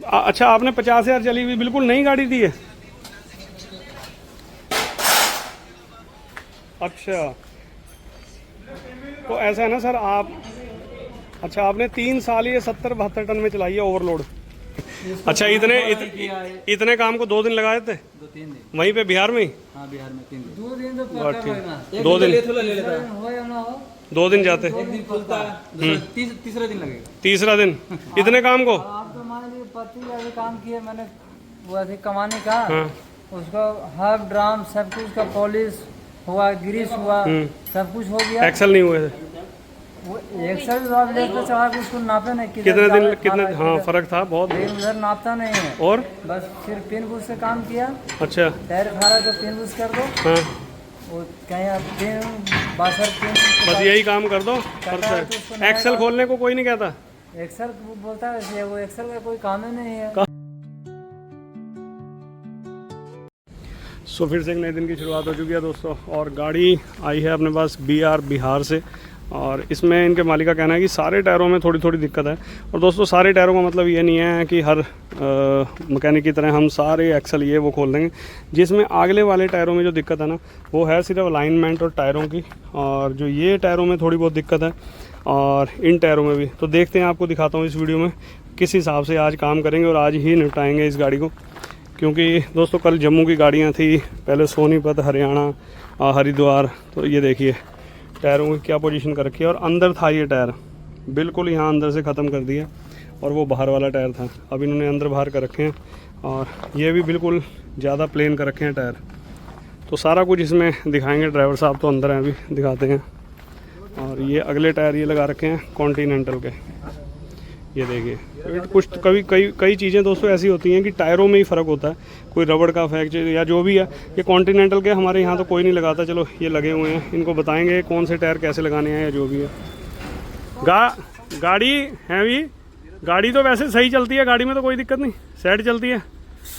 अच्छा, आपने 50,000 चली हुई बिल्कुल नई गाड़ी दी है? अच्छा, तो ऐसा है ना सर, आप अच्छा आपने 3 साल ये 70-72 टन में चलाई है ओवरलोड। अच्छा, इतने काम को 2 दिन लगाए थे? 2-3 दिन वहीं पे बिहार में ही? हाँ, बिहार में 3 दिन। 2 दिन तो बस पक्का ठीक। होएगा। 2 दिन ले लेता है। हो या ना हो, 2 दिन जाते, एक दिन खुलता है, तीसरा दिन लगेगा। तीसरा दिन इतने काम को? आप तो मान लीजिए पति अभी काम किए मैंने, वो अभी कमाने का, हाँ। उसका हाफ ड्राम सब कुछ का पॉलिश हुआ, ग्रीस हुआ, सब कुछ हो गया। एक्सल नहीं हुए थे? वो एक्सल आप लेकर चला के उसको नापे नहीं, कितने दिन कितने? हाँ, फर्क था बहुत। लेकिन उधर नापता नहीं है, और बस सिर्फ पिन बुश से काम किया। अच्छा, टायर खारा तो पिन बुश कर दो, हाँ, वो कहीं पिन बासर पिन बस यही काम कर दो। कटा है तो उसको नया एक्सल खोलने को कोई नहीं कहता? एक्सल बोलता है वैसे, वो एक्सल का कोई काम ही नहीं है। सो फिर से एक नए दिन की शुरुआत हो चुकी है दोस्तों, और गाड़ी आई है अपने पास BR बिहार से, और इसमें इनके मालिक का कहना है कि सारे टायरों में थोड़ी थोड़ी दिक्कत है। और दोस्तों सारे टायरों का मतलब ये नहीं है कि हर मैकेनिक की तरह हम सारे एक्सल ये वो खोल देंगे। जिसमें अगले वाले टायरों में जो दिक्कत है ना, वो है सिर्फ अलाइनमेंट और टायरों की, और जो ये टायरों में थोड़ी बहुत दिक्कत है, और इन टायरों में भी। तो देखते हैं, आपको दिखाता हूँ इस वीडियो में किस हिसाब से आज काम करेंगे और आज ही निपटाएंगे इस गाड़ी को। क्योंकि दोस्तों कल जम्मू की गाड़ियाँ थी, पहले सोनीपत, हरियाणा, हरिद्वार। तो ये देखिए टायरों की क्या पोजीशन कर रखी है, और अंदर था ये टायर बिल्कुल यहाँ अंदर से ख़त्म कर दिया, और वो बाहर वाला टायर था। अब इन्होंने अंदर बाहर कर रखे हैं, और ये भी बिल्कुल ज़्यादा प्लेन कर रखे हैं टायर। तो सारा कुछ इसमें दिखाएंगे, ड्राइवर साहब तो अंदर हैं, अभी दिखाते हैं। और ये अगले टायर ये लगा रखे हैं कॉन्टीनेंटल के, ये देखिए। कुछ कई चीज़ें दोस्तों ऐसी होती हैं कि टायरों में ही फ़र्क होता है, कोई रबड़ का फ्रैक्चर या जो भी है। ये कॉन्टीनेंटल के हमारे यहाँ तो कोई नहीं लगाता, चलो ये लगे हुए हैं, इनको बताएंगे कौन से टायर कैसे लगाने हैं या जो भी है। गाड़ी है भी, गाड़ी तो वैसे सही चलती है, गाड़ी में तो कोई दिक्कत नहीं, सेट चलती है,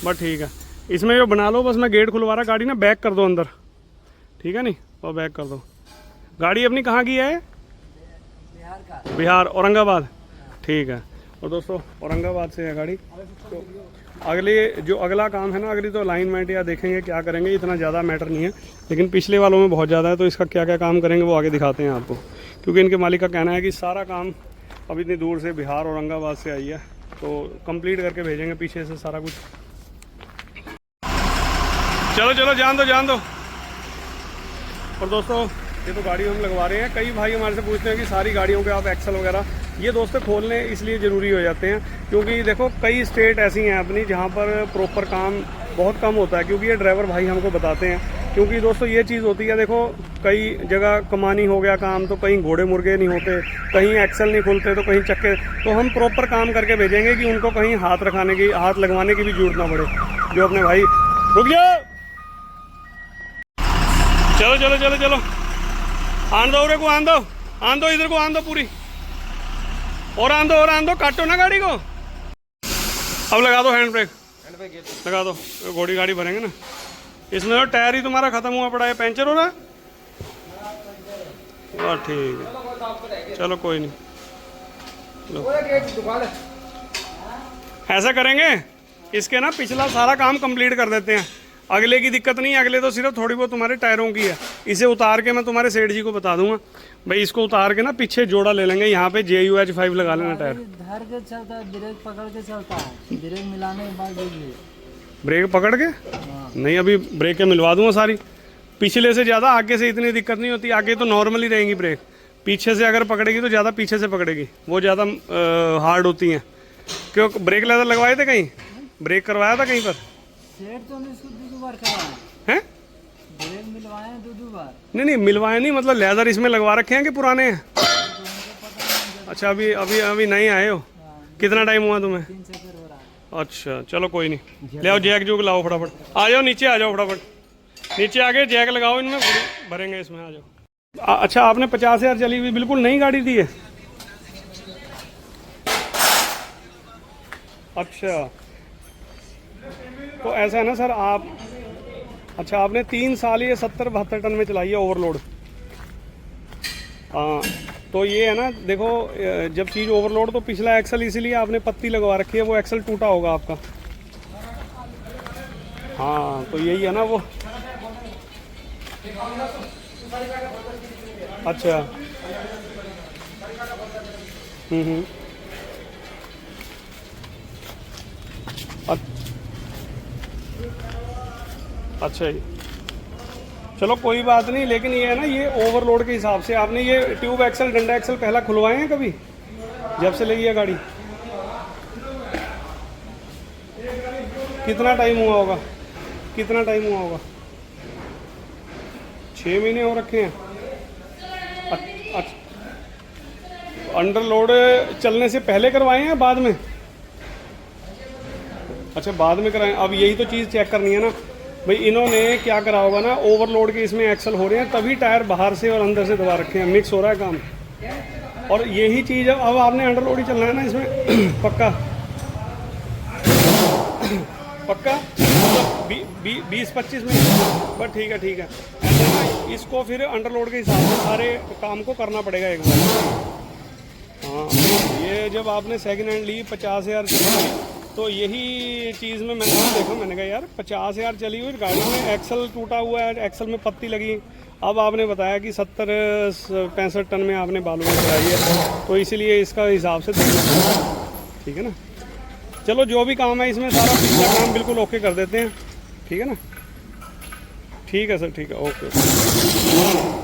बट ठीक है। इसमें जो बना लो, बस मैं गेट खुलवा रहा, गाड़ी ना बैक कर दो अंदर, ठीक है नहीं, और बैक कर दो। गाड़ी अपनी कहाँ की है? बिहार का, बिहार, औरंगाबाद, ठीक है। और दोस्तों औरंगाबाद से है गाड़ी। तो अगला काम है ना, अगली तो अलाइनमेंट या देखेंगे क्या करेंगे, इतना ज़्यादा मैटर नहीं है, लेकिन पिछले वालों में बहुत ज़्यादा है। तो इसका क्या क्या काम करेंगे वो आगे दिखाते हैं आपको, क्योंकि इनके मालिक का कहना है कि सारा काम अब इतनी दूर से बिहार औरंगाबाद से आई है, तो कंप्लीट करके भेजेंगे पीछे से सारा कुछ। चलो चलो, जान दो। और दोस्तों ये तो गाड़ी हम लगवा रहे हैं। कई भाई हमारे से पूछते हैं कि सारी गाड़ियों के आप एक्सल वगैरह, ये दोस्तों खोलने इसलिए ज़रूरी हो जाते हैं क्योंकि देखो कई स्टेट ऐसी हैं अपनी जहाँ पर प्रॉपर काम बहुत कम होता है, क्योंकि ये ड्राइवर भाई हमको बताते हैं। क्योंकि दोस्तों ये चीज़ होती है, देखो कई जगह कमानी हो गया काम, तो कहीं घोड़े मुर्गे नहीं होते, कहीं एक्सल नहीं खुलते, तो कहीं चक्के। तो हम प्रॉपर काम करके भेजेंगे कि उनको कहीं हाथ लगवाने की भी जरूरत ना पड़े। जो अपने भाई, रुक जाओ, चलो आन दो, को आन दो, इधर को आन दो पूरी, और आन दो, काटो ना गाड़ी को। अब लगा दो हैंड ब्रेक लगा दो, घोड़ी गाड़ी भरेंगे ना। इसमें तो टायर ही तुम्हारा खत्म हुआ पड़ा है, पंचर हो रहा है। और ठीक है, चलो कोई नहीं, ऐसा करेंगे, इसके ना पिछला सारा काम कंप्लीट कर देते हैं। अगले की दिक्कत नहीं, अगले तो सिर्फ थोड़ी बहुत तुम्हारे टायरों की है। इसे उतार के मैं तुम्हारे सेठ जी को बता दूंगा भाई, इसको उतार के ना पीछे जोड़ा ले लेंगे, यहाँ पे JUH5 लगा लेना टायर। धर के चलता है, ब्रेक पकड़ के चलता है, ब्रेक मिलाने के बाद देखिए। ब्रेक पकड़ के? नहीं, अभी ब्रेकें मिलवा दूंगा सारी, पिछले से ज़्यादा। आगे से इतनी दिक्कत नहीं होती, आगे तो नॉर्मली रहेंगी ब्रेक, पीछे से अगर पकड़ेगी तो ज़्यादा पीछे से पकड़ेगी, वो ज़्यादा हार्ड होती हैं। क्यों ब्रेक लेदर लगवाए थे कहीं? ब्रेक करवाया था कहीं पर? सेट तो नहीं, इसको 2 बार करवाए हैं, ब्रेक मिलवाए 2 बार। नहीं मिलवाए नहीं, मतलब लेदर इसमें लगवा रखे हैं कि पुराने हैं? अच्छा, अभी नहीं आए हो? कितना टाइम हुआ तुम्हें? 3 चक्कर हो रहा है। अच्छा चलो कोई नहीं, ले आओ जैक जो लाओ फटाफट, आ जाओ नीचे, आ जाओ फटाफट नीचे, आके जैक लगाओ, इनमें भरेंगे इसमें, आ जाओ। अच्छा, आपने 50,000 चली हुई बिल्कुल नई गाड़ी दी है? अच्छा, तो ऐसा है ना सर, अच्छा आपने 3 साल ये 70-72 टन में चलाई है ओवरलोड। हाँ, तो ये है ना, देखो जब चीज़ ओवरलोड तो पिछला एक्सल इसीलिए आपने पत्ती लगवा रखी है, वो एक्सल टूटा होगा आपका। हाँ तो यही है ना वो। अच्छा। हम्म। अच्छा जी, चलो कोई बात नहीं, लेकिन ये है ना, ये ओवरलोड के हिसाब से आपने ये ट्यूब एक्सल डंडा एक्सल पहला खुलवाए हैं कभी, जब से लगी है गाड़ी? कितना टाइम हुआ होगा? कितना टाइम हुआ होगा? 6 महीने हो रखे हैं। अंडरलोड चलने से पहले करवाए हैं या बाद में? अच्छा बाद में कराएं। अब यही तो चीज़ चेक करनी है ना भाई, इन्होंने क्या करा होगा ना, ओवरलोड के इसमें एक्सल हो रहे हैं, तभी टायर बाहर से और अंदर से दबा रखे हैं, मिक्स हो रहा है काम। और यही चीज़ अब आपने अंडरलोड ही चलना है ना इसमें पक्का पक्का, मतलब 20-25 मिनट बस। ठीक है ठीक है, ऐसे ना इसको फिर अंडरलोड के हिसाब से सारे काम को करना पड़ेगा एक बार। हाँ ये जब आपने सेकेंड हैंड ली 50,000 तो यही चीज़ में मैंने देखा, मैंने कहा यार 50,000 चली हुई गाड़ी में एक्सल टूटा हुआ है, एक्सल में पत्ती लगी। अब आपने बताया कि 70-65 टन में आपने बालू में चलाई है, तो इसीलिए इसका हिसाब से देखना, ठीक है ना। चलो जो भी काम है इसमें सारा पिछला काम बिल्कुल ओके कर देते हैं, ठीक है ना। ठीक है सर, ठीक है, ओके।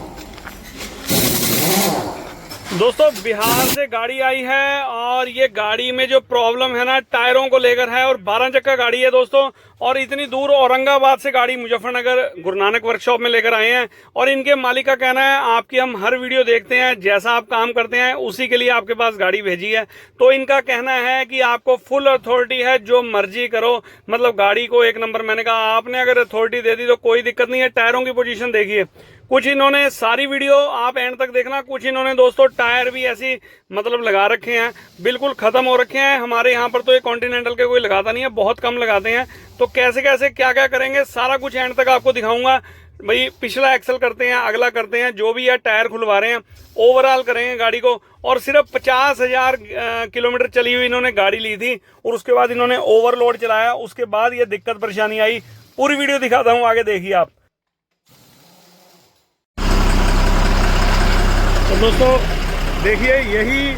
दोस्तों बिहार से गाड़ी आई है और ये गाड़ी में जो प्रॉब्लम है ना टायरों को लेकर है, और 12 चक्का गाड़ी है दोस्तों, और इतनी दूर औरंगाबाद से गाड़ी मुजफ्फरनगर गुरु नानक वर्कशॉप में लेकर आए हैं। और इनके मालिक का कहना है आपकी हम हर वीडियो देखते हैं, जैसा आप काम करते हैं उसी के लिए आपके पास गाड़ी भेजी है। तो इनका कहना है कि आपको फुल अथॉरिटी है, जो मर्जी करो, मतलब गाड़ी को एक नंबर। मैंने कहा आपने अगर अथॉरिटी दे दी तो कोई दिक्कत नहीं है। टायरों की पोजीशन देखिए, कुछ इन्होंने, सारी वीडियो आप एंड तक देखना, कुछ इन्होंने दोस्तों टायर भी ऐसी मतलब लगा रखे हैं, बिल्कुल खत्म हो रखे हैं। हमारे यहाँ पर तो ये कॉन्टिनेंटल के कोई लगाता नहीं है, बहुत कम लगाते हैं। तो कैसे कैसे क्या क्या करेंगे सारा कुछ एंड तक आपको दिखाऊंगा भाई। पिछला एक्सल करते हैं, अगला करते हैं, जो भी है टायर खुलवा रहे हैं, ओवरऑल करेंगे गाड़ी को। और सिर्फ 50,000 किलोमीटर चली हुई इन्होंने गाड़ी ली थी, और उसके बाद इन्होंने ओवरलोड चलाया, उसके बाद ये दिक्कत परेशानी आई। पूरी वीडियो दिखाता हूँ, आगे देखिए आप। तो दोस्तों देखिए, यही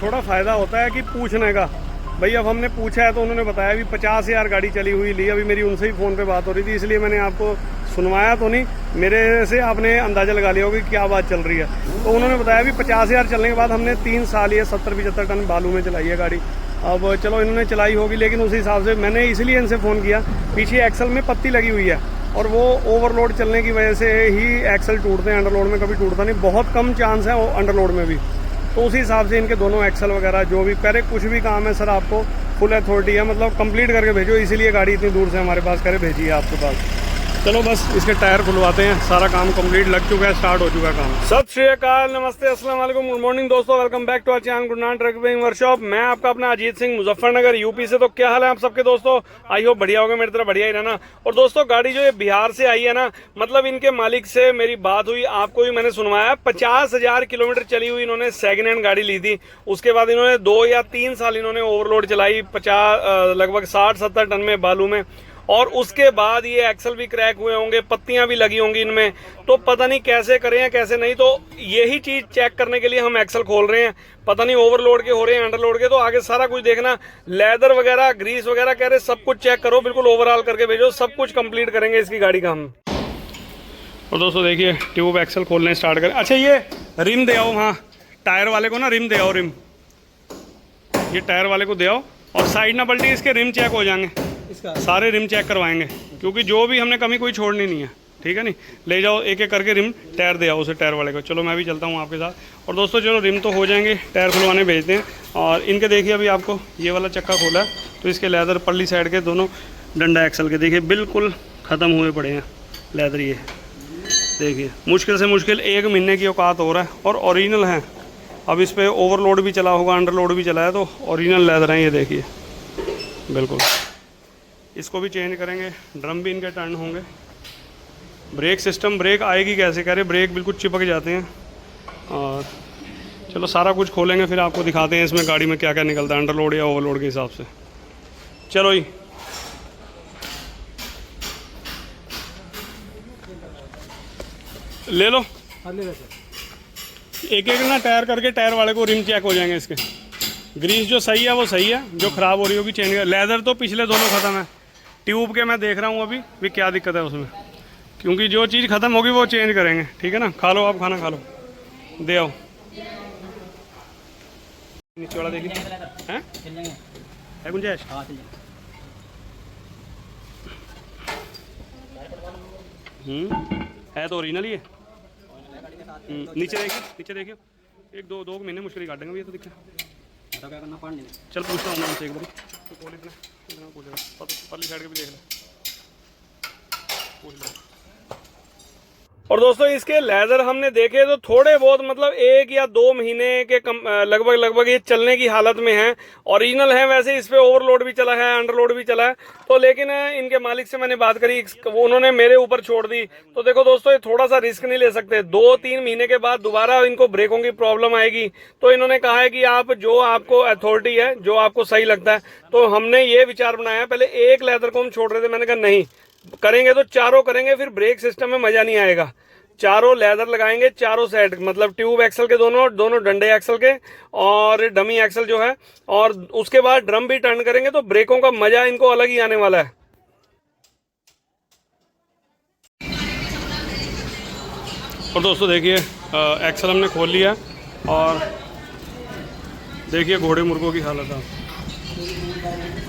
थोड़ा फ़ायदा होता है कि पूछने का। भाई अब हमने पूछा है तो उन्होंने बताया भी 50,000 गाड़ी चली हुई ली। अभी मेरी उनसे ही फ़ोन पे बात हो रही थी, इसलिए मैंने आपको सुनवाया तो नहीं, मेरे से आपने अंदाज़ा लगा लिया होगा कि क्या बात चल रही है। तो उन्होंने बताया भी 50,000 चलने के बाद हमने 3 साल ये 70-75 टन बालू में चलाई है गाड़ी। अब चलो इन्होंने चलाई होगी, लेकिन उस हिसाब से मैंने इसलिए इनसे फ़ोन किया, पीछे एक्सल में पत्ती लगी हुई है और वो ओवरलोड चलने की वजह से ही एक्सल टूटते हैं, अंडरलोड में कभी टूटता नहीं, बहुत कम चांस है अंडरलोड में भी। तो उसी हिसाब से इनके दोनों एक्सल वगैरह जो भी करे, कुछ भी काम है सर आपको फुल अथॉरिटी है, मतलब कंप्लीट करके भेजो, इसीलिए गाड़ी इतनी दूर से हमारे पास करे भेजी है आपके पास। चलो बस इसके टायर खुलवाते हैं, सारा काम कंप्लीट लग चुका है, स्टार्ट हो चुका है काम। सत श्री अकाल, नमस्ते, अस्सलाम वालेकुम, गुड मॉर्निंग दोस्तों, welcome back to our channel Guru Nanak truck workshop. मैं आपका अपना अजीत सिंह, मुजफ्फरनगर यूपी से। तो क्या हाल है आप सबके दोस्तों? आई होप बढ़िया होगा, मेरी तरह बढ़िया ही रहना। और दोस्तों गाड़ी जो ये बिहार से आई है ना, मतलब इनके मालिक से मेरी बात हुई, आपको भी मैंने सुनवाया, 50,000 किलोमीटर चली हुई इन्होंने सेकेंड हैंड गाड़ी ली थी। उसके बाद इन्होंने 2 या 3 साल इन्होंने ओवरलोड चलाई, लगभग 60-70 टन में बालू में। और उसके बाद ये एक्सल भी क्रैक हुए होंगे, पत्तियां भी लगी होंगी इनमें, तो पता नहीं कैसे करें या कैसे नहीं। तो यही चीज चेक करने के लिए हम एक्सल खोल रहे हैं, पता नहीं ओवरलोड के हो रहे हैं अंडरलोड के। तो आगे सारा कुछ देखना, लेदर वगैरह, ग्रीस वगैरह कह रहे, सब कुछ चेक करो, बिल्कुल ओवरऑल करके भेजो, सब कुछ कंप्लीट करेंगे इसकी गाड़ी का हम। और दोस्तों देखिए ट्यूब एक्सल खोलने स्टार्ट करें। अच्छा ये रिम दे आओ, हाँ टायर वाले को ना रिम दे आओ, रिम ये टायर वाले को दे आओ, और साइड ना पलटी, इसके रिम चेक हो जाएंगे, सारे रिम चेक करवाएंगे, क्योंकि जो भी हमने कमी कोई छोड़नी नहीं है, ठीक है नहीं। ले जाओ एक एक करके रिम, टायर दे आओ उसे टायर वाले को। चलो मैं भी चलता हूँ आपके साथ। और दोस्तों चलो रिम तो हो जाएंगे, टायर खुलवाने भेजते हैं। और इनके देखिए अभी आपको ये वाला चक्का खोला है, तो इसके लेदर परली साइड के दोनों डंडा एक्सल के देखिए बिल्कुल ख़त्म हुए पड़े हैं लेदर। ये देखिए मुश्किल से मुश्किल 1 महीने की औकात हो रहा है, और ओरिजिनल है। अब इस पर ओवरलोड भी चला होगा, अंडरलोड भी चला है, तो ओरिजिनल लेदर हैं ये देखिए बिल्कुल। इसको भी चेंज करेंगे, ड्रम भी इनके टर्न होंगे। ब्रेक सिस्टम, ब्रेक आएगी कैसे कह रहे, ब्रेक बिल्कुल चिपक जाते हैं। और चलो सारा कुछ खोलेंगे, फिर आपको दिखाते हैं इसमें गाड़ी में क्या क्या निकलता है अंडरलोड या ओवरलोड के हिसाब से। चलो जी, ले लो। हाँ ले सर। एक एक ना टायर करके टायर वाले को रिम चेक हो जाएंगे इसके। ग्रीस जो सही है वो सही है, जो ख़राब हो रही होगी चेंज कर। लेदर तो पिछले दोनों ख़त्म है, ट्यूब के मैं देख रहा हूँ अभी भी क्या दिक्कत है उसमें, क्योंकि जो चीज़ ख़त्म होगी वो चेंज करेंगे। ठीक है ना, खा लो आप, खाना खा लो, दे आओ। नीचे वाला देखिए, हैं है गुंजाइश? है तो ओरिजिनल ही है। नीचे देखिए, नीचे देखिए, एक दो महीने मुश्किल काटेंगे ये तो दिखे। क्या करना पड़ने। चल पूछता हूँ मैं उनसे एक बार, तो कॉल इतना पूछेगा, परली साइड के भी देख ले, पूछ लो। और दोस्तों इसके लेदर हमने देखे तो थोड़े बहुत मतलब 1 या 2 महीने के लगभग ये चलने की हालत में है। ओरिजिनल है वैसे, इस पे ओवरलोड भी चला है, अंडरलोड भी चला है। तो लेकिन इनके मालिक से मैंने बात करी, उन्होंने मेरे ऊपर छोड़ दी। तो देखो दोस्तों, ये थोड़ा सा रिस्क नहीं ले सकते। 2-3 महीने के बाद दोबारा इनको ब्रेकों की प्रॉब्लम आएगी। तो इन्होंने कहा है कि आप जो आपको अथॉरिटी है, जो आपको सही लगता है। तो हमने ये विचार बनाया, पहले एक लेदर को हम छोड़ रहे थे, मैंने कहा नहीं करेंगे तो चारों करेंगे, फिर ब्रेक सिस्टम में मजा नहीं आएगा। चारों लेदर लगाएंगे, चारों सेट, मतलब ट्यूब एक्सल के दोनों डंडे एक्सल के और डमी एक्सल जो है, और उसके बाद ड्रम भी टर्न करेंगे। तो ब्रेकों का मजा इनको अलग ही आने वाला है। और दोस्तों देखिए, एक्सल हमने खोल लिया और देखिए घोड़े मुर्गों की हालत है,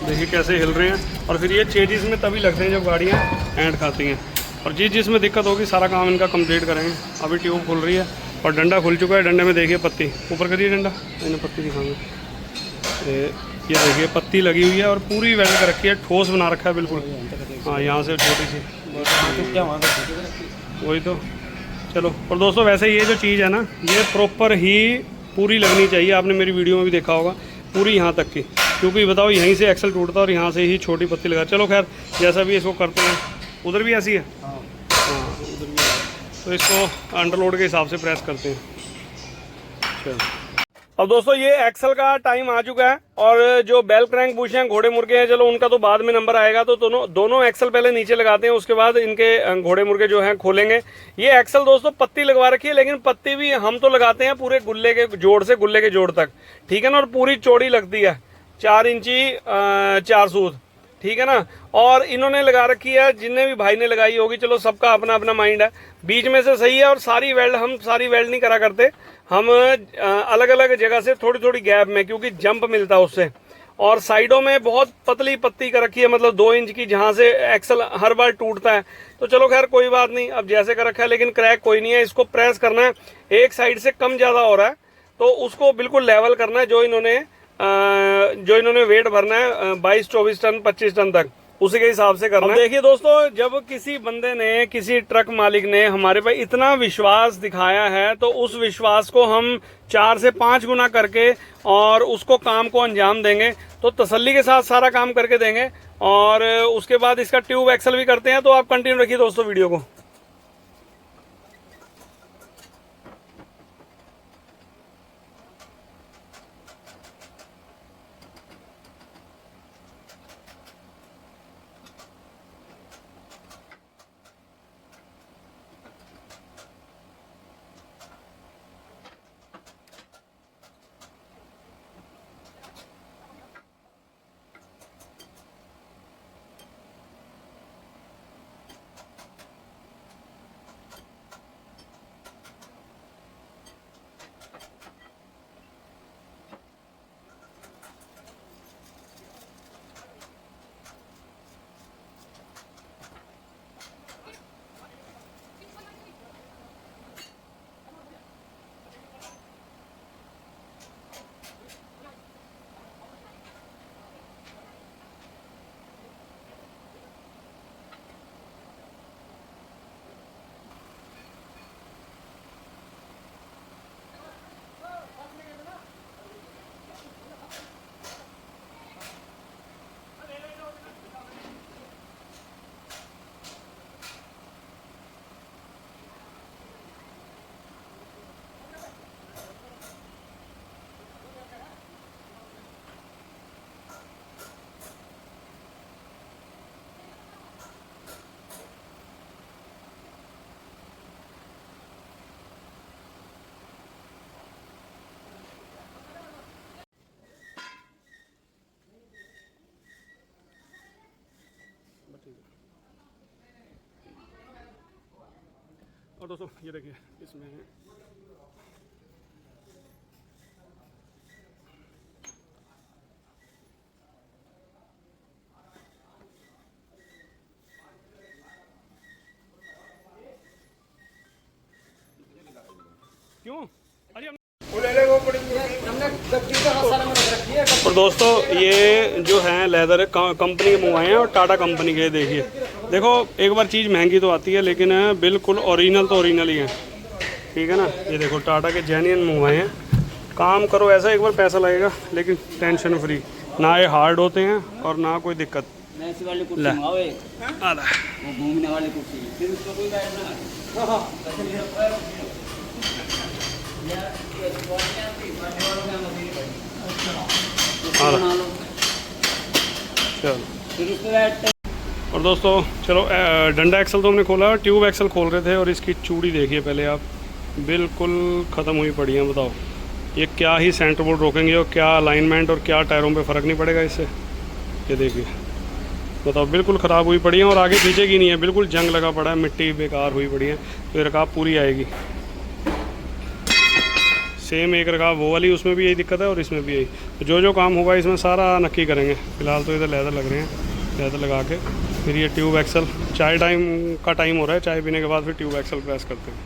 देखिए कैसे हिल रहे हैं। और फिर ये चेंजेस में तभी लगते हैं जब गाड़ियाँ एंड खाती हैं। और जिसमें दिक्कत होगी सारा काम इनका कंप्लीट करेंगे। अभी ट्यूब खुल रही है और डंडा खुल चुका है। डंडे में देखिए पत्ती ऊपर करिए, डंडा मैंने पत्ती दिखाऊंगा। ये देखिए पत्ती लगी हुई है और पूरी वेल्ड कर रखी है, ठोस बना रखा है बिल्कुल। हाँ, यहाँ से छोटी सी, वही तो। चलो, और दोस्तों वैसे ये जो चीज़ है ना, ये प्रॉपर ही पूरी लगनी चाहिए। आपने मेरी वीडियो में भी देखा होगा, पूरी यहाँ तक की, क्योंकि बताओ यहीं से एक्सल टूटता है और यहाँ से ही छोटी पत्ती लगा। चलो खैर, जैसा भी इसको करते हैं। उधर भी ऐसी है, हाँ उधर भी है। तो इसको अंडरलोड के हिसाब से प्रेस करते हैं। चलो, अब दोस्तों ये एक्सल का टाइम आ चुका है। और जो बेल क्रैंक बुश हैं, घोड़े मुर्गे हैं, चलो उनका तो बाद में नंबर आएगा। तो दोनों एक्सल पहले नीचे लगाते हैं, उसके बाद इनके घोड़े मुर्गे जो हैं खोलेंगे। ये एक्सल दोस्तों पत्ती लगवा रखी है, लेकिन पत्ती भी हम तो लगाते हैं पूरे गुल्ले के जोड़ से गुल्ले के जोड़ तक, ठीक है ना। और पूरी चौड़ी लगती है, 4 इंची 4 सूत, ठीक है ना। और इन्होंने लगा रखी है, जिनने भी भाई ने लगाई होगी, चलो सबका अपना अपना माइंड है। बीच में से सही है, और हम सारी वेल्ड नहीं करा करते, हम अलग अलग जगह से थोड़ी थोड़ी गैप में, क्योंकि जंप मिलता है उससे। और साइडों में बहुत पतली पत्ती कर रखी है, मतलब 2 इंच की, जहां से एक्सल हर बार टूटता है। तो चलो खैर कोई बात नहीं, अब जैसे कर रखा है, लेकिन क्रैक कोई नहीं है। इसको प्रेस करना है, एक साइड से कम ज्यादा हो रहा है तो उसको बिल्कुल लेवल करना है। जो इन्होंने वेट भरना है 22-24 टन 25 टन तक, उसी के हिसाब से करना है। देखिए दोस्तों, जब किसी बंदे ने, किसी ट्रक मालिक ने हमारे पे इतना विश्वास दिखाया है, तो उस विश्वास को हम 4 से 5 गुना करके और उसको काम को अंजाम देंगे। तो तसल्ली के साथ सारा काम करके देंगे। और उसके बाद इसका ट्यूब एक्सल भी करते हैं। तो आप कंटिन्यू रखिए दोस्तों वीडियो को। दोस्तों ये देखिए इसमें क्यों अरे और दोस्तों ये जो है लेदर कंपनी के मंगवाए हैं और टाटा कंपनी के। देखिए देखो एक बार चीज़ महंगी तो आती है लेकिन बिल्कुल ओरिजिनल तो ओरिजिनल ही है, ठीक है ना। ये देखो टाटा के जेन्युइन मंगवाए हैं। काम करो ऐसा, एक बार पैसा लगेगा लेकिन टेंशन फ्री, ना ये हार्ड होते हैं और ना कोई दिक्कत। ऐसी वाली कुर्सी मंगाओ एक, आधा वो घूमने वाली कुर्सी, फिर उसका कोई बैठना। चलो फिर उसमें बैठते। और दोस्तों चलो डंडा एक्सल तो हमने खोला, ट्यूब एक्सल खोल रहे थे और इसकी चूड़ी देखिए पहले आप, बिल्कुल ख़त्म हुई पड़ी है। बताओ ये क्या ही सेंटर बोर्ड रोकेंगे और क्या अलाइनमेंट और क्या टायरों पे फ़र्क नहीं पड़ेगा इससे। ये देखिए बताओ बिल्कुल ख़राब हुई पड़ी है और आगे पीछे की नहीं है, बिल्कुल जंग लगा पड़ा है, मिट्टी बेकार हुई पड़ी है। तो ये रकाब पूरी आएगी, सेम एक रकाब वो वाली, उसमें भी यही दिक्कत है और इसमें भी यही। तो जो जो काम होगा इसमें सारा नक्की करेंगे। फ़िलहाल तो इधर लेदर लग रहे हैं, लेदर लगा के फिर ये ट्यूब एक्सल, चाय टाइम का टाइम हो रहा है, चाय पीने के बाद फिर ट्यूब एक्सल प्रेस करते हैं।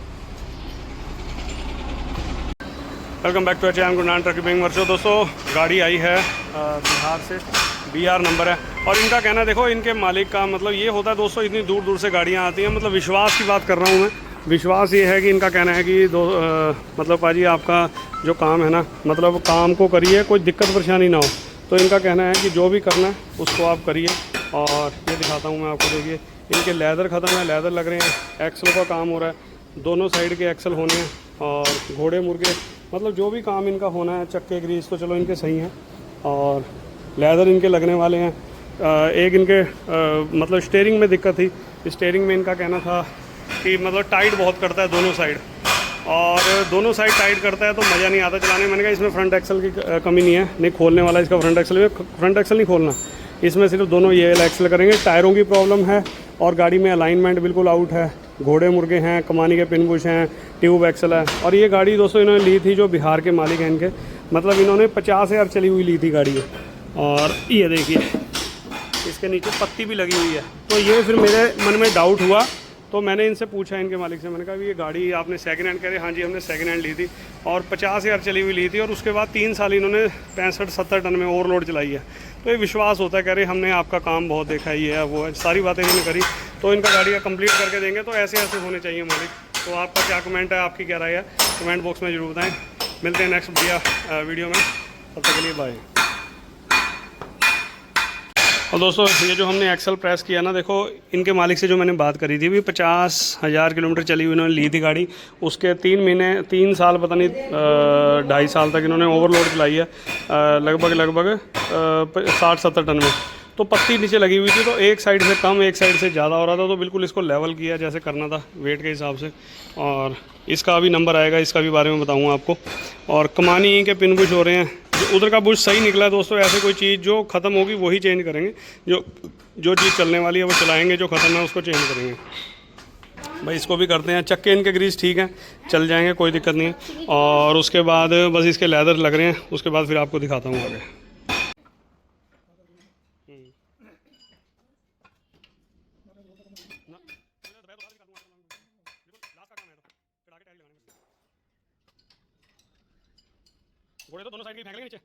Welcome back to channel Gurnan truck repairing workshop. दोस्तों गाड़ी आई है बिहार से, BR नंबर है और इनका कहना है, देखो इनके मालिक का मतलब ये होता है दोस्तों, इतनी दूर दूर से गाड़ियाँ आती हैं, मतलब विश्वास की बात कर रहा हूँ मैं। विश्वास ये है कि इनका कहना है कि मतलब पाजी आपका जो काम है ना, मतलब काम को करिए, कोई दिक्कत परेशानी ना हो। तो इनका कहना है कि जो भी करना है उसको आप करिए। और ये दिखाता हूँ मैं आपको, देखिए इनके लेदर ख़त्म है, लेदर लग रहे हैं, एक्सल का काम हो रहा है, दोनों साइड के एक्सल होने हैं और घोड़े मुर्गे, मतलब जो भी काम इनका होना है, चक्के ग्रीस तो चलो इनके सही हैं और लेदर इनके लगने वाले हैं। एक इनके मतलब स्टीयरिंग में दिक्कत थी, स्टीयरिंग में इनका कहना था कि मतलब टाइट बहुत करता है दोनों साइड, और दोनों साइड टाइट करता है तो मज़ा नहीं आता चलाने में। मैंने कहा इसमें फ्रंट एक्सल की कमी नहीं है, नहीं खोलने वाला इसका फ्रंट एक्सल नहीं खोलना, इसमें सिर्फ दोनों ये एक्सल करेंगे। टायरों की प्रॉब्लम है और गाड़ी में अलाइनमेंट बिल्कुल आउट है, घोड़े मुर्गे हैं, कमानी के पिन बुश हैं, ट्यूब एक्सल है। और ये गाड़ी दोस्तों इन्होंने ली थी, जो बिहार के मालिक हैं इनके, मतलब इन्होंने 50,000 चली हुई ली थी गाड़ी है। और ये देखिए इसके नीचे पत्ती भी लगी हुई है। तो ये फिर मेरे मन में डाउट हुआ, तो मैंने इनसे पूछा इनके मालिक से, मैंने कहा ये गाड़ी आपने सेकंड हैंड, कह रहे हाँ जी हमने सेकंड हैंड ली थी और 50,000 चली हुई ली थी, और उसके बाद 3 साल इन्होंने 65-70 टन में ओवरलोड चलाई है। तो ये विश्वास होता है, कह रहे हमने आपका काम बहुत देखा है, ये है वो है, सारी बातें इन्होंने करी। तो इनका गाड़ी का कंप्लीट करके देंगे। तो ऐसे ऐसे होने चाहिए मालिक। तो आपका क्या कमेंट है, आपकी क्या राय है, कमेंट बॉक्स में जरूर बताएँ। मिलते हैं नेक्स्ट वीडियो में, तब तक के लिए बाय। और दोस्तों ये जो हमने एक्सल प्रेस किया ना, देखो इनके मालिक से जो मैंने बात करी थी, भी 50,000 किलोमीटर चली हुई इन्होंने ली थी गाड़ी, उसके 3 साल पता नहीं 2.5 साल तक इन्होंने ओवरलोड चलाई है, लगभग 60-70 टन में। तो पत्ती नीचे लगी हुई थी, तो एक साइड से कम एक साइड से ज़्यादा हो रहा था, तो बिल्कुल इसको लेवल किया जैसे करना था वेट के हिसाब से। और इसका अभी नंबर आएगा, इसका भी बारे में बताऊँगा आपको। और कमानी के पिन बुश हो रहे हैं, उधर का बुश सही निकला दोस्तों। ऐसे कोई चीज़ जो ख़त्म होगी वही चेंज करेंगे, जो चीज़ चलने वाली है वो चलाएंगे, जो ख़त्म है उसको चेंज करेंगे। भाई इसको भी करते हैं, चक्के इनके ग्रीस ठीक हैं, चल जाएंगे, कोई दिक्कत नहीं है। और उसके बाद बस इसके लेदर लग रहे हैं, उसके बाद फिर आपको दिखाता हूँ आगे। घोड़े तो दोनों साइड के फेंक लेंगे नीचे,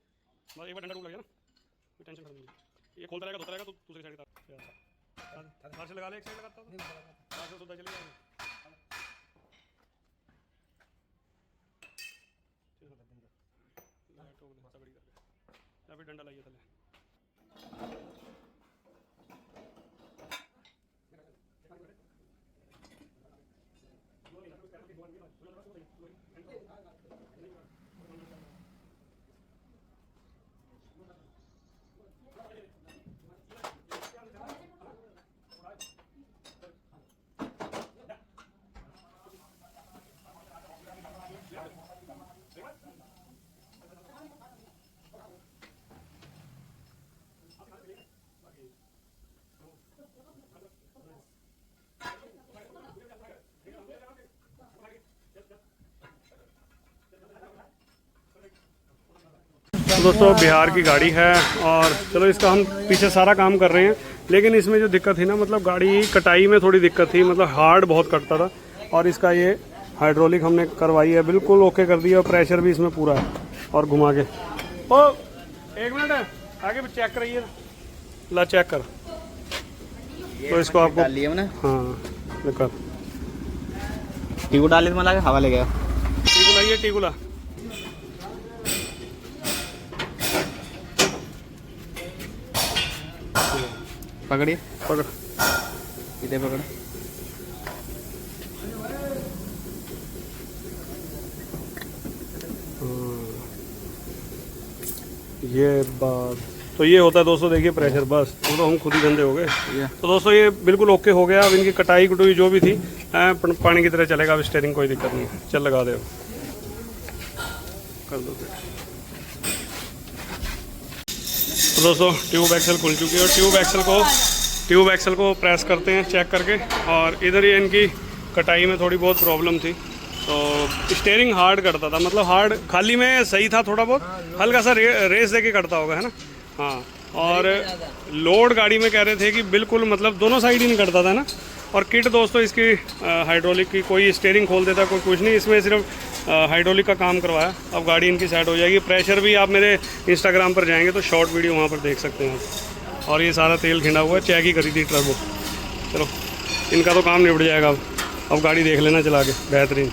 बस एक बार डंडा टूट लगे ना, कोई टेंशन खत्म नहीं। ये खोलता रहेगा धोता रहेगा तो दूसरी साइड का हाथ से लगा ले, एक साइड लगाता हूँ, हाथ से सोता चले जाएगा। या फिर डंडा लाइए थले। दोस्तों बिहार की गाड़ी है और चलो इसका हम पीछे सारा काम कर रहे हैं, लेकिन इसमें जो दिक्कत थी ना, मतलब गाड़ी कटाई में थोड़ी दिक्कत थी, मतलब हार्ड बहुत कटता था। और इसका ये हाइड्रोलिक हमने करवाई है, बिल्कुल ओके कर दिया और प्रेशर भी इसमें पूरा है। और घुमा के ओ 1 मिनट है, आगे भी चेक कराइए, ला चेक कर। तो इसको आपको डाल लिया मैंने, हाँ कर टीकू डाल लिया, मैं हवा ले गया। टीकू लाइए, टीकू ला। पकड़िए, पकड़, इधर पकड़। ये बात तो ये होता है दोस्तों, देखिए प्रेशर, बस वो तो हम खुद ही गंदे हो गए। तो दोस्तों ये बिल्कुल ओके हो गया। अब इनकी कटाई कुटाई जो भी थी पानी की तरह चलेगा। अब स्टीयरिंग कोई दिक्कत नहीं है, चल लगा दे, कर दो। तो दोस्तों ट्यूब एक्सल खुल चुकी है और ट्यूब एक्सल को प्रेस करते हैं चेक करके। और इधर ही इनकी कटाई में थोड़ी बहुत प्रॉब्लम थी, तो स्टीयरिंग हार्ड करता था, मतलब हार्ड खाली में सही था, थोड़ा बहुत हल्का सा रेस दे के करता होगा, है ना। हाँ, और लोड गाड़ी में कह रहे थे कि बिल्कुल मतलब दोनों साइड ही नहीं करता था ना। और किट दोस्तों इसकी हाइड्रोलिक की, कोई स्टीयरिंग खोल देता, कोई कुछ नहीं, इसमें सिर्फ हाइड्रोलिक का काम करवाया। अब गाड़ी इनकी सेट हो जाएगी। प्रेशर भी आप मेरे इंस्टाग्राम पर जाएंगे तो शॉर्ट वीडियो वहाँ पर देख सकते हैं आप। और ये सारा तेल खिंडा हुआ है, चेक ही करी थी टर्बो। चलो इनका तो काम निपट जाएगा। अब गाड़ी देख लेना चला के, बेहतरीन।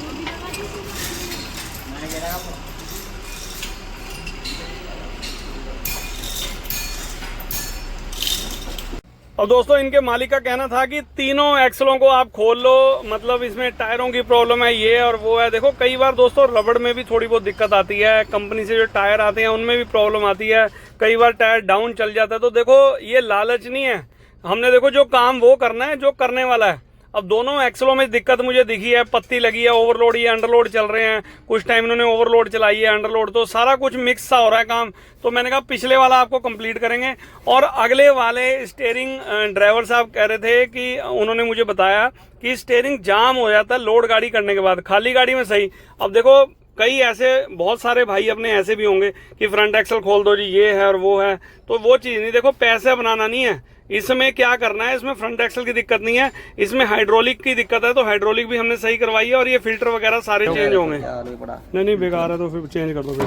अब दोस्तों इनके मालिक का कहना था कि तीनों एक्सलों को आप खोल लो, मतलब इसमें टायरों की प्रॉब्लम है, ये और वो है। देखो कई बार दोस्तों रबड़ में भी थोड़ी बहुत दिक्कत आती है, कंपनी से जो टायर आते हैं उनमें भी प्रॉब्लम आती है, कई बार टायर डाउन चल जाता है। तो देखो ये लालच नहीं है, हमने देखो जो काम वो करना है जो करने वाला है। अब दोनों एक्सलों में दिक्कत मुझे दिखी है, पत्ती लगी है, ओवरलोड, ये अंडरलोड चल रहे हैं, कुछ टाइम इन्होंने ओवरलोड चलाई है, अंडरलोड, तो सारा कुछ मिक्स सा हो रहा है काम। तो मैंने कहा पिछले वाला आपको कंप्लीट करेंगे। और अगले वाले स्टीयरिंग ड्राइवर साहब कह रहे थे कि उन्होंने मुझे बताया कि स्टीयरिंग जाम हो जाता है लोड गाड़ी करने के बाद, खाली गाड़ी में सही। अब देखो कई ऐसे बहुत सारे भाई अपने ऐसे भी होंगे कि फ्रंट एक्सल खोल दो जी, ये है और वो है, तो वो चीज़ नहीं। देखो पैसे बनाना नहीं है, इसमें क्या करना है, इसमें फ्रंट एक्सल की दिक्कत नहीं है, इसमें हाइड्रोलिक की दिक्कत है। तो हाइड्रोलिक भी हमने सही करवाई है और ये फिल्टर वगैरह सारे चेंज होंगे। नहीं बेकार है तो फिर चेंज कर दो, फिर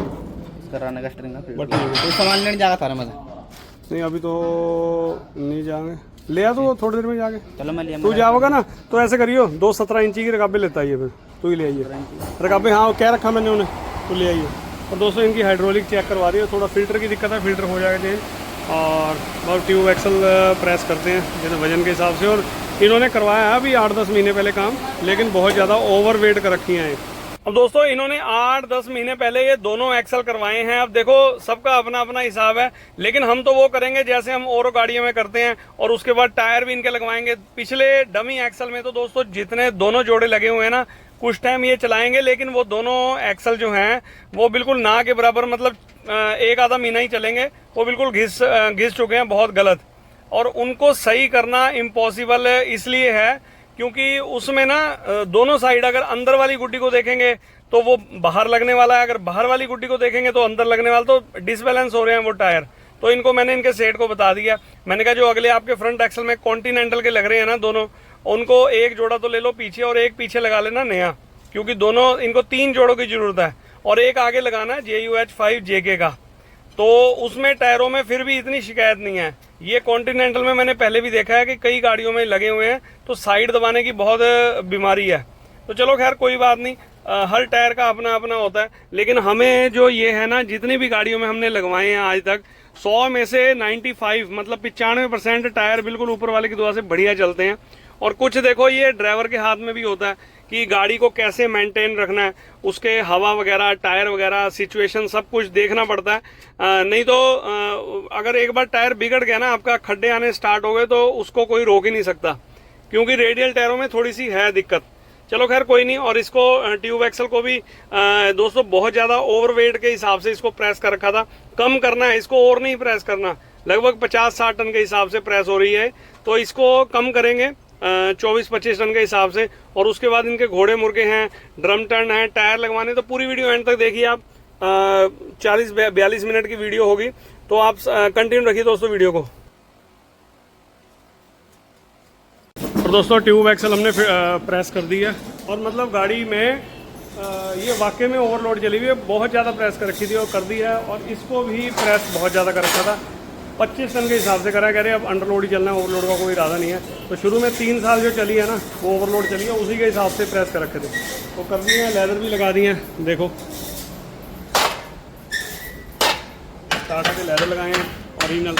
कराने का स्टीयरिंग का कोई सामान लेने जागा था मैं। नहीं अभी तो नहीं जाएंगे, ले आ तो थोड़ी देर में जाके। चलो मैं लिया, तू जाओगा ना तो ऐसे करियो, 2 17 इंची की रकाबे लेता आइए, फिर तू ही ले आइए रकाबे। हाँ क्या रखा मैंने उन्हें, तो ले आइए। और दोस्तों इनकी हाइड्रोलिक चेक करवा रही है, थोड़ा फिल्टर की दिक्कत है, फिल्टर हो जाएगा चेंज। और बहुत ट्यूब एक्सल प्रेस करते हैं जैसे वजन के हिसाब से। और इन्होंने करवाया है अभी 8-10 महीने पहले काम, लेकिन बहुत ज़्यादा ओवर वेट कर रखी हैं। अब दोस्तों इन्होंने 8-10 महीने पहले ये दोनों एक्सल करवाए हैं। अब देखो सबका अपना अपना हिसाब है, लेकिन हम तो वो करेंगे जैसे हम और गाड़ियों में करते हैं। और उसके बाद टायर भी इनके लगवाएंगे। पिछले डमी एक्सल में तो दोस्तों जितने दोनों जोड़े लगे हुए हैं ना, कुछ टाइम ये चलाएंगे, लेकिन वो दोनों एक्सल जो हैं वो बिल्कुल ना के बराबर, मतलब 1 आधा महीना ही चलेंगे, वो बिल्कुल घिस चुके हैं, बहुत गलत। और उनको सही करना इम्पॉसिबल इसलिए है क्योंकि उसमें ना दोनों साइड, अगर अंदर वाली गुड्डी को देखेंगे तो वो बाहर लगने वाला है, अगर बाहर वाली गुड्डी को देखेंगे तो अंदर लगने वाला, तो डिसबैलेंस हो रहे हैं वो टायर। तो इनको मैंने इनके सेट को बता दिया, मैंने कहा जो अगले आपके फ्रंट एक्सल में कॉन्टिनेंटल के लग रहे हैं ना दोनों, उनको एक जोड़ा तो ले लो पीछे और एक पीछे लगा लेना नया, क्योंकि दोनों इनको 3 जोड़ों की जरूरत है। और एक आगे लगाना है JUH5JK का, तो उसमें टायरों में फिर भी इतनी शिकायत नहीं है। ये कॉन्टिनेंटल में मैंने पहले भी देखा है कि कई गाड़ियों में लगे हुए हैं, तो साइड दबाने की बहुत बीमारी है। तो चलो खैर कोई बात नहीं, हर टायर का अपना अपना होता है। लेकिन हमें जो ये है ना, जितनी भी गाड़ियों में हमने लगवाए हैं आज तक, 100 में से 95 मतलब 95% टायर बिल्कुल ऊपर वाले की दुआ से बढ़िया चलते हैं। और कुछ देखो ये ड्राइवर के हाथ में भी होता है कि गाड़ी को कैसे मेंटेन रखना है, उसके हवा वगैरह, टायर वगैरह, सिचुएशन सब कुछ देखना पड़ता है। नहीं तो अगर एक बार टायर बिगड़ गया ना आपका, खड्डे आने स्टार्ट हो गए, तो उसको कोई रोक ही नहीं सकता, क्योंकि रेडियल टायरों में थोड़ी सी है दिक्कत। चलो खैर कोई नहीं। और इसको ट्यूब एक्सल को भी दोस्तों बहुत ज़्यादा ओवरवेट के हिसाब से इसको प्रेस कर रखा था, कम करना है इसको, और नहीं प्रेस करना, लगभग 50-60 टन के हिसाब से प्रेस हो रही है, तो इसको कम करेंगे 24-25 टन के हिसाब से। और उसके बाद इनके घोड़े मुर्गे हैं, ड्रम टर्न है, टायर लगवाने, तो पूरी वीडियो एंड तक देखिए आप। 40-42 मिनट की वीडियो होगी, तो आप कंटिन्यू रखिए दोस्तों वीडियो को। और दोस्तों ट्यूब एक्सल हमने प्रेस कर दी है, और मतलब गाड़ी में ये वाकई में ओवरलोड चली हुई है, बहुत ज़्यादा प्रेस कर रखी थी और कर दी है। और इसको भी प्रेस बहुत ज़्यादा कर रखा था, 25 टन के हिसाब से करा, कह रहे अब अंडरलोड ही चलना है, ओवरलोड का कोई इरादा नहीं है। तो शुरू में 3 साल जो चली है ना, वो ओवरलोड चली है, उसी के हिसाब से प्रेस कर रखे थे, वो कर दिए हैं। लेदर भी लगा दिए हैं, देखो टाटा के लेदर लगाए हैं ओरिजिनल।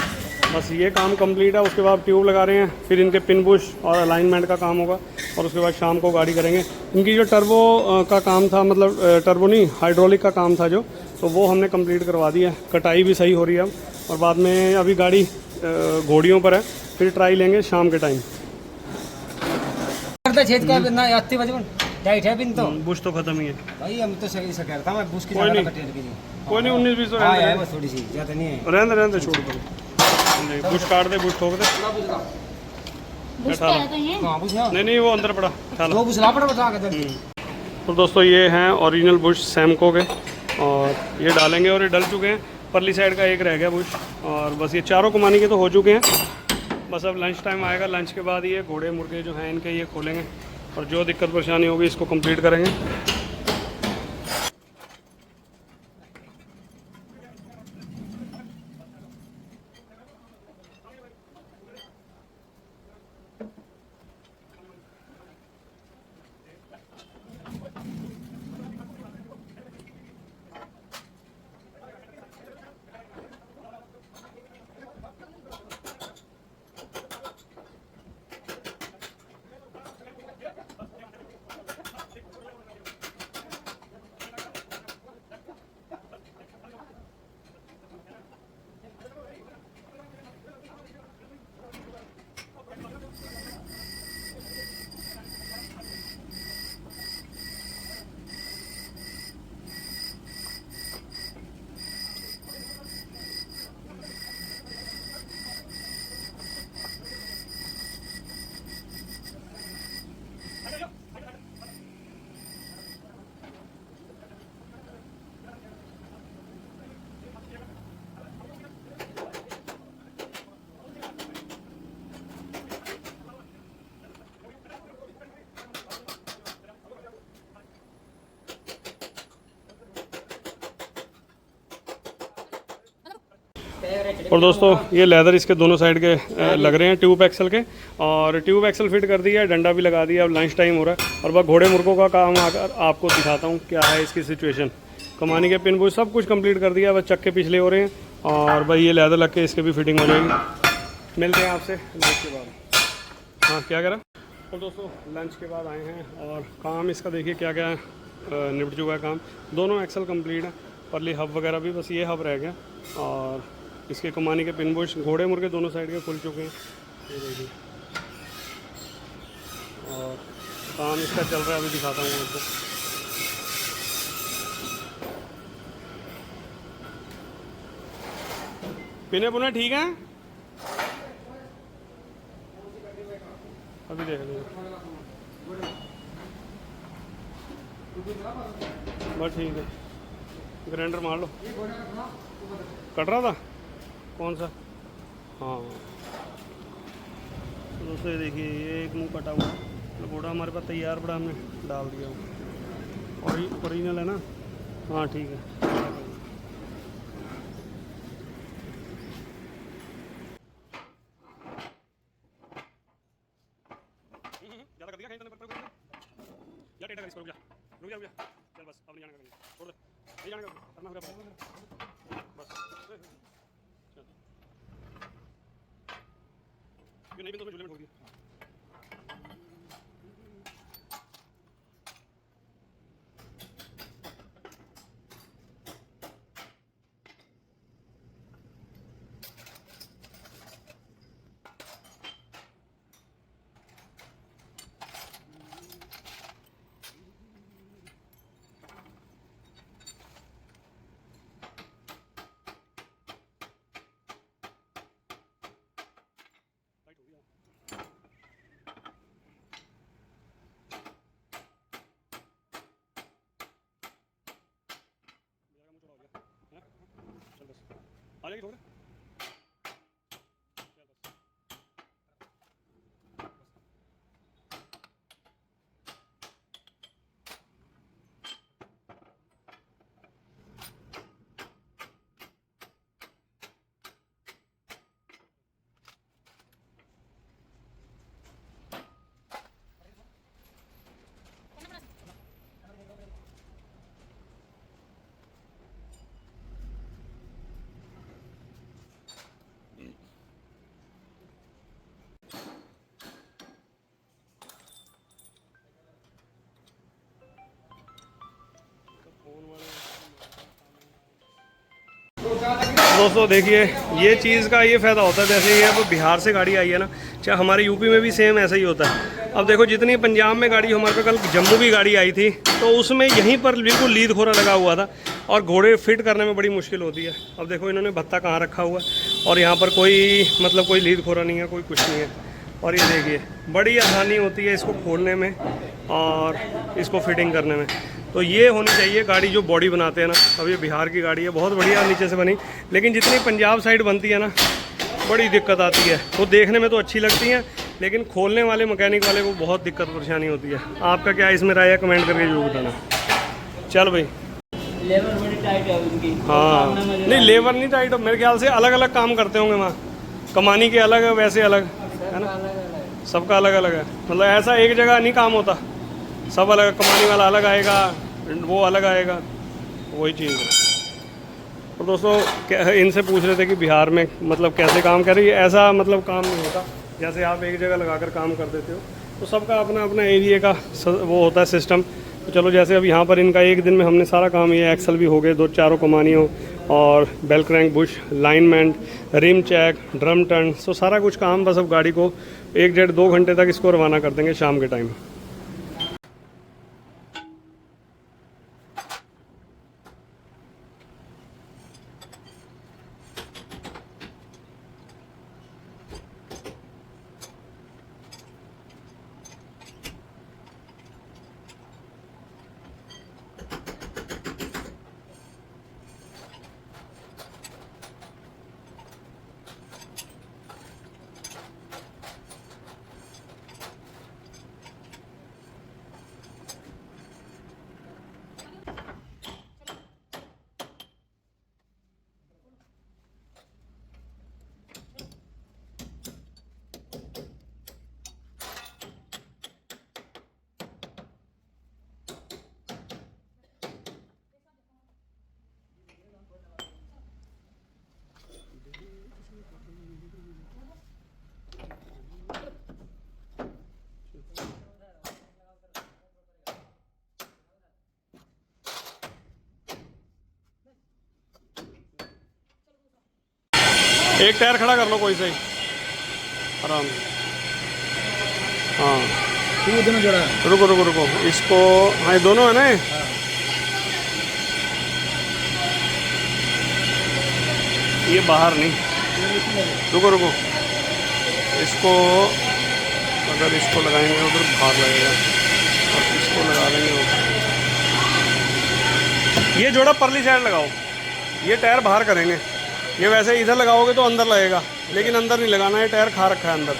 बस ये काम कंप्लीट है, उसके बाद ट्यूब लगा रहे हैं, फिर इनके पिन बुश और अलाइनमेंट का काम होगा, और उसके बाद शाम को गाड़ी करेंगे। इनकी जो टर्बो का काम था, मतलब टर्बो नहीं, हाइड्रोलिक का काम था जो, तो वो हमने कंप्लीट करवा दिया है। कटाई भी सही हो रही है अब, और बाद में अभी गाड़ी घोड़ियों पर है, फिर ट्राई लेंगे शाम के टाइम। छेद का ना 80 बजे टाइट है बिन तो बुश तो खत्म ही है भाई, हम तो सही से कह रहा था मैं, बुश की कोई नहीं, कटेल की कोई नहीं, 19-20 तो हाँ है, रहने बस थोड़ी सी ज्यादा नहीं है। रहने छोड़ दो, नहीं बुश काट दे, बुश ठोक दे। हाँ बुश ना, नहीं वो अंदर पड़ा ख्याल। वो बुश ला पड़ा बता के। तो दोस्तों ये हैं ओरिजिनल बुश सैमको के, और ये डालेंगे, और ये डल चुके हैं। परली साइड का एक रह गया बुश, और बस ये चारों कमानी के तो हो चुके हैं। बस अब लंच टाइम आएगा, लंच के बाद ये घोड़े मुर्गे जो हैं इनके ये खोलेंगे, और जो दिक्कत परेशानी होगी इसको कंप्लीट करेंगे। और दोस्तों ये लेदर इसके दोनों साइड के लग रहे हैं ट्यूब एक्सल के, और ट्यूब एक्सल फिट कर दिया है, डंडा भी लगा दिया। अब लंच टाइम हो रहा है, और वह घोड़े मुर्गों का काम आकर आपको दिखाता हूँ क्या है इसकी सिचुएशन। कमानी के पिन बुश सब कुछ कंप्लीट कर दिया, बस चक्के पिछले हो रहे हैं, और भाई ये लेदर लग के इसके भी फिटिंग हो जाएगी। मिलते हैं आपसे लंच के बाद। हाँ क्या करा। और दोस्तों लंच के बाद आए हैं, और काम इसका देखिए क्या क्या निपट चुका है काम। दोनों एक्सल कंप्लीट है, परली हब वगैरह भी, बस ये हब रह गया, और इसके कमानी के पिन बुश घोड़े मुर्गे दोनों साइड के खुल चुके हैं, ये देखिए। और काम इसका चल रहा है, अभी दिखाता हूँ आपको। पिने पुने ठीक है, अभी देख लीजिए, बस ठीक है। ग्राइंडर मार लो, कट रहा था कौन सा। हाँ तो दोस्तों देखिए ये एक मुंह कटा हुआ है, घोड़ा हमारे पास तैयार पड़ा, हमने डाल दिया वो, और ओरिजिनल है ना। हाँ ठीक है। ज़्यादा कर दिया कहीं, या टेढ़ा कर इसको, रुक जा रुक जा रुक जा, चल बस अब नहीं जाने का, छोड़ दे, नहीं जाने का, करना होगा बस। चल ये नहीं भी तो झूले में ठोक दिया। टाइट हो गया। जाएगी थोड़ा। दोस्तों देखिए, ये चीज़ का ये फ़ायदा होता है, जैसे ये अब बिहार से गाड़ी आई है ना, चाहे हमारे यूपी में भी सेम ऐसा ही होता है। अब देखो, जितनी पंजाब में गाड़ी, हमारे पे कल जम्मू भी गाड़ी आई थी, तो उसमें यहीं पर बिल्कुल लीद खोरा लगा हुआ था और घोड़े फिट करने में बड़ी मुश्किल होती है। अब देखो इन्होंने भत्ता कहाँ रखा हुआ है और यहाँ पर कोई मतलब कोई लीद खोरा नहीं है, कोई कुछ नहीं है। और ये देखिए, बड़ी आसानी होती है इसको खोलने में और इसको फिटिंग करने में। तो ये होनी चाहिए गाड़ी जो बॉडी बनाते हैं ना। अब ये बिहार की गाड़ी है, बहुत बढ़िया नीचे से बनी, लेकिन जितनी पंजाब साइड बनती है ना, बड़ी दिक्कत आती है। वो देखने में तो अच्छी लगती हैं, लेकिन खोलने वाले मैकेनिक वाले को बहुत दिक्कत परेशानी होती है। आपका क्या इसमें राय है, कमेंट करके जरूर बताना। चल भाई, लेबर बड़ी टाइट है उनकी। हाँ नहीं, लेबर नहीं टाइट, मेरे ख्याल से अलग अलग काम करते होंगे वहाँ, कमानी के अलग है, वैसे अलग है ना, सबका अलग अलग है। मतलब ऐसा एक जगह नहीं काम होता, सब अलग, कमानी वाला अलग आएगा, वो अलग आएगा, वही चीज़ है। तो दोस्तों इनसे पूछ रहे थे कि बिहार में मतलब कैसे काम कर रही है। ऐसा मतलब काम नहीं होता, जैसे आप एक जगह लगाकर काम कर देते हो, तो सबका अपना अपना एरिया का वो होता है सिस्टम। तो चलो, जैसे अब यहाँ पर इनका एक दिन में हमने सारा काम, ये एक्सल भी हो गए, 2-4 कमानियों और bell crank bush, alignment, rim check, drum turn, तो सारा कुछ काम बस अब गाड़ी को 1-1.5-2 घंटे तक इसको रवाना कर देंगे शाम के टाइम। एक टायर खड़ा कर लो कोई सही, आराम से। हाँ, ये दोनों जोड़ा रुको रुको रुको, इसको, हाँ ये दोनों है ना, ये बाहर नहीं, रुको रुको, इसको अगर इसको लगाएंगे उधर बाहर लगेगा, और इसको लगा देंगे उधर। ये जोड़ा परली साइड लगाओ, ये टायर बाहर करेंगे। ये वैसे इधर लगाओगे तो अंदर लगेगा, लेकिन अंदर नहीं लगाना है, टायर खा रखा है अंदर,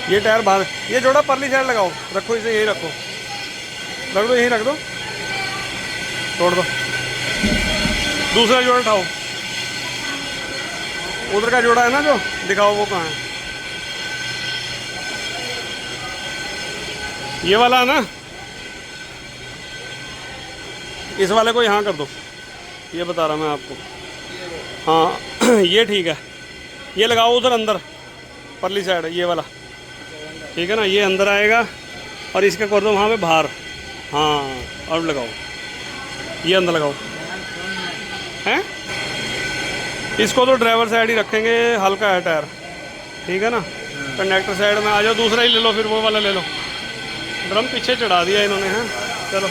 ये टायर बाहर। ये जोड़ा परली साइड लगाओ, रखो इसे, यही रखो, रख दो, यहीं रख दो, तोड़ दो। दूसरा जोड़ा उठाओ, उधर का जोड़ा है ना जो, दिखाओ वो कहाँ है, ये वाला है ना, इस वाले को यहाँ कर दो, ये बता रहा मैं आपको। हाँ ये ठीक है, ये लगाओ उधर अंदर परली साइड, ये वाला ठीक है ना, ये अंदर आएगा और इसका कर दो वहाँ पे बाहर। हाँ, और लगाओ, ये अंदर लगाओ, हैं इसको तो ड्राइवर साइड ही रखेंगे, हल्का है टायर, ठीक है ना। कंडक्टर साइड में आ जाओ, दूसरा ही ले लो, फिर वो वाला ले लो। ड्रम पीछे चढ़ा दिया इन्होंने, हैं, चलो